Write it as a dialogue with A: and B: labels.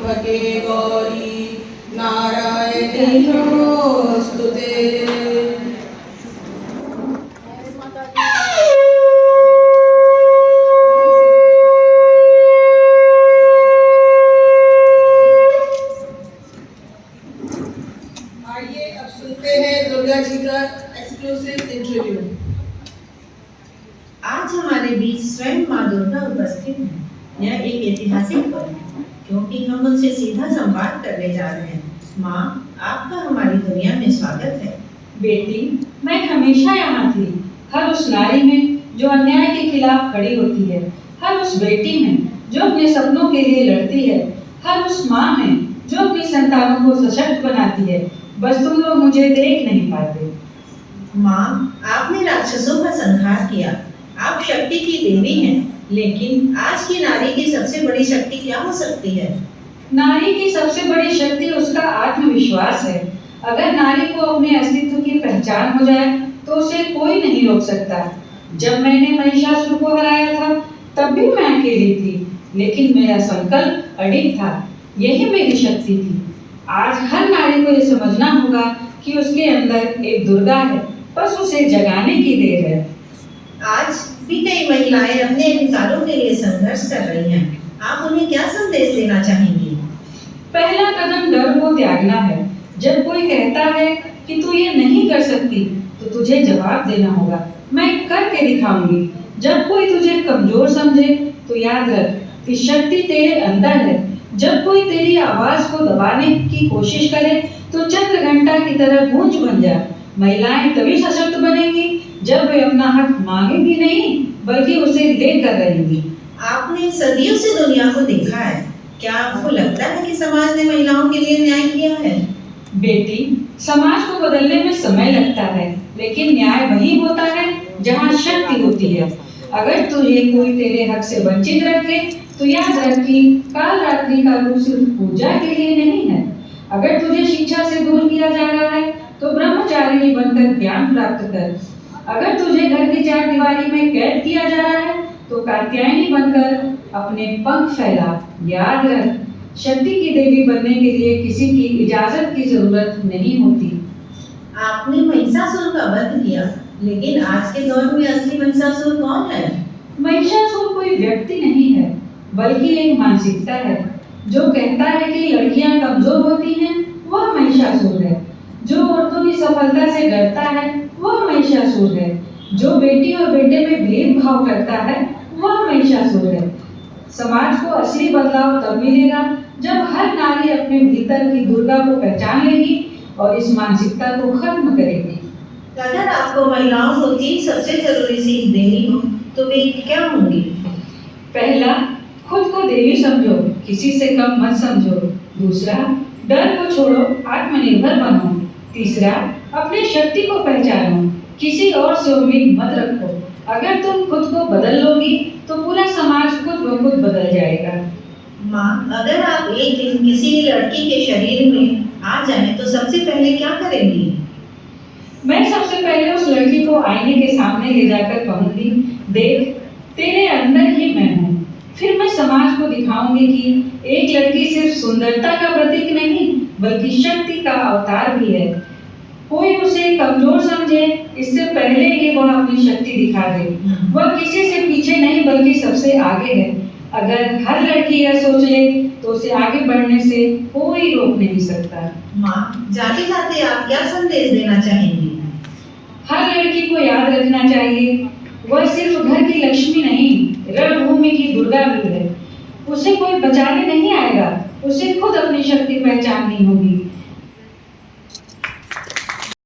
A: त्र्यंबके गौरी नारायणी नमोस्तुते। आइए अब सुनते हैं दुर्गा जी का एक्सक्लूसिव इंटरव्यू।
B: आज हमारे बीच स्वयं माँ दुर्गा उपस्थित हैं। यह एक ऐतिहासिक पल है क्योंकि हम उनसे सीधा संवाद करने जा रहे हैं। माँ, आपका हमारी दुनिया में स्वागत है।
C: बेटी, मैं हमेशा यहाँ थी, हर उस नारी में जो अन्याय के खिलाफ खड़ी होती है, हर उस बेटी में जो अपने सपनों के लिए लड़ती है, हर उस माँ में जो अपनी संतानों को सशक्त बनाती है। बस तुम लोग मुझे देख नहीं पाते।
B: माँ, आपने राक्षसों का संहार किया, आप शक्ति की देवी हैं, लेकिन आज की नारी की सबसे बड़ी शक्ति क्या हो सकती है?
C: नारी की सबसे बड़ी शक्ति उसका आत्मविश्वास है। अगर नारी को अपने अस्तित्व की पहचान हो जाए तो उसे कोई नहीं रोक सकता। जब मैंने महिषासुर को हराया था तब भी मैं अकेली थी, लेकिन मेरा संकल्प अडिग था। यही मेरी शक्ति थी। आज हर नारी को यह समझना होगा कि उसके अंदर एक दुर्गा है, बस उसे जगाने की देर है।
B: आज भी कई महिलाएं अपने अधिकारों के लिए संघर्ष कर रही हैं। आप उन्हें क्या संदेश देना चाहेंगी?
C: पहला कदम डर को त्यागना है। जब कोई कहता है कि तू ये नहीं कर सकती तो तुझे जवाब देना होगा, मैं करके दिखाऊंगी। जब कोई तुझे कमजोर समझे तो याद रख कि शक्ति तेरे अंदर है। जब कोई तेरी आवाज को दबाने की कोशिश करे तो चंद्र घंटा की तरह गूंज बन जा। महिलाएं तभी सशक्त बनेंगी जब वे अपना हक मांगेंगी नहीं बल्कि उसे लेकर रहेंगी।
B: आपने सदियों से दुनिया को देखा है, क्या आपको लगता है कि समाज ने महिलाओं के लिए न्याय किया है?
C: बेटी, समाज को बदलने में समय लगता है, लेकिन न्याय वही होता है जहाँ शक्ति होती है। अगर तुझे कोई तेरे हक से वंचित रखे तो याद रख कि काल रात्रि का रूप सिर्फ पूजा के लिए नहीं है। अगर तुझे शिक्षा से दूर किया जा रहा है तो ब्रह्मचारिणी बनकर ज्ञान प्राप्त कर। अगर तुझे घर की चार दीवारी में कैद किया जा रहा है तो कात्यायनी बनकर अपने पंख फैला। याद रख, शक्ति की देवी बनने के लिए किसी की इजाजत की जरूरत नहीं होती।
B: आपने महिषासुर का वध किया, लेकिन आज के दौर में असली महिषासुर कौन है?
C: महिषासुर कोई व्यक्ति नहीं है, बल्कि एक मानसिकता है। जो कहता है कि लड़कियां कमजोर होती हैं, वह महिषासुर है। जो औरतों की सफलता से डरता है, वह महिषासुर है। जो बेटी और बेटे में भेदभाव करता है, वह महिषासुर है। समाज को असली बदलाव तब मिलेगा जब हर नारी अपने भीतर की दुर्गा को पहचान लेगी और इस मानसिकता को खत्म करेगी।
B: अगर आपको महिलाओं को 3 सबसे जरूरी सीख देनी हो तो वे क्या होंगी?
C: पहला, खुद को देवी समझो, किसी से कम मत समझो। दूसरा, डर को छोड़ो, आत्मनिर्भर बनो। तीसरा, अपनी शक्ति को पहचानो, किसी और से उम्मीद मत रखो। अगर तुम खुद को बदल लोगी तो पूरा समाज खुद ब खुद बदल जाएगा।
B: माँ, अगर आप एक दिन किसी लड़की के शरीर में आ जाएं तो सबसे पहले क्या करेंगी?
C: मैं सबसे पहले उस लड़की को आईने के सामने ले जाकर कहूंगी, देख, तेरे अंदर ही मैं हूँ। फिर मैं समाज को दिखाऊंगी कि एक लड़की सिर्फ सुंदरता का प्रतीक नहीं बल्कि शक्ति का अवतार भी है। कोई उसे कमजोर समझे इससे पहले ही वह अपनी शक्ति दिखा दे। वह किसी से पीछे नहीं बल्कि सबसे आगे है। अगर हर लड़की यह सोच ले तो उसे आगे बढ़ने से कोई रोक नहीं सकता।
B: माँ, जाते जाते आप क्या संदेश देना चाहेंगी?
C: हर लड़की को याद रखना चाहिए, वह सिर्फ घर की लक्ष्मी नहीं, रणभूमि की दुर्गा भी है। उसे कोई बचाने नहीं आएगा, उसे खुद अपनी शक्ति पहचाननी होगी।